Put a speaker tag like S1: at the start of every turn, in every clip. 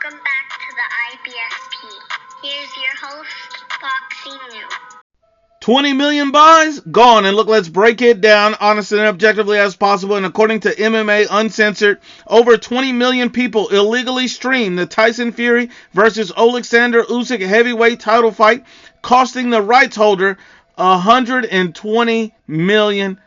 S1: Welcome back to the IBSP. Here's your host, Boxing New.
S2: 20 million buys? Gone. And look, let's break it down honestly and objectively as possible. And according to MMA Uncensored, over 20 million people illegally streamed the Tyson Fury versus Alexander Usyk heavyweight title fight, costing the rights holder $120 million.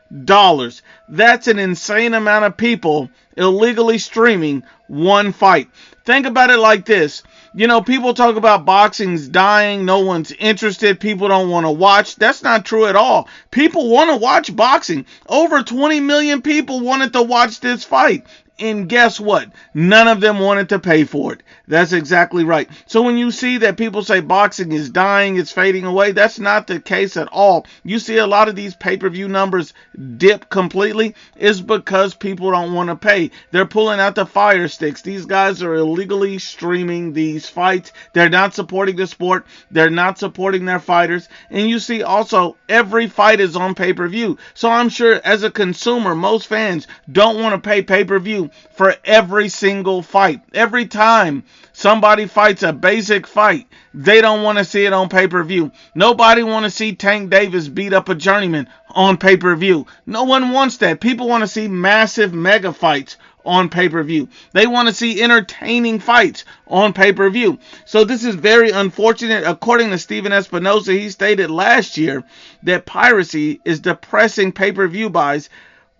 S2: That's an insane amount of people illegally streaming one fight. Think about it like this. You know, people talk about boxing's dying. No one's interested. People don't want to watch. That's not true at all. People want to watch boxing. Over 20 million people wanted to watch this fight. And guess what? None of them wanted to pay for it. That's exactly right. So when you see that people say boxing is dying, it's fading away, that's not the case at all. You see a lot of these pay-per-view numbers dip completely is because people don't want to pay. They're pulling out the fire sticks. These guys are illegally streaming these fights. They're not supporting the sport. They're not supporting their fighters. And you see also every fight is on pay-per-view. So I'm sure as a consumer, most fans don't want to pay pay-per-view for every single fight. Every time somebody fights a basic fight, they don't want to see it on pay-per-view. Nobody want to see Tank Davis beat up a journeyman on pay-per-view. No one wants that. People want to see massive mega fights on pay-per-view. They want to see entertaining fights on pay-per-view. So this is very unfortunate. According to Steven Espinosa, he stated last year that piracy is depressing pay-per-view buys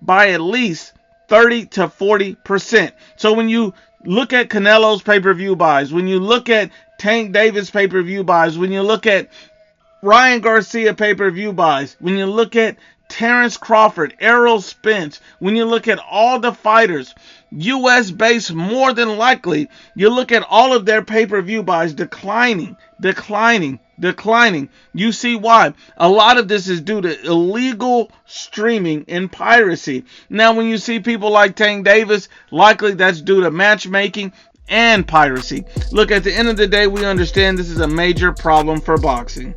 S2: by at least 30 to 40%. So when you look at Canelo's pay-per-view buys, when you look at Tank Davis pay-per-view buys, when you look at Ryan Garcia pay-per-view buys, when you look at Terrence Crawford, Errol Spence, when you look at all the fighters, U.S. based more than likely, you look at all of their pay-per-view buys declining. You see why? A lot of this is due to illegal streaming and piracy. Now, when you see people like Tank Davis, likely that's due to matchmaking and piracy. Look, at the end of the day, we understand this is a major problem for boxing.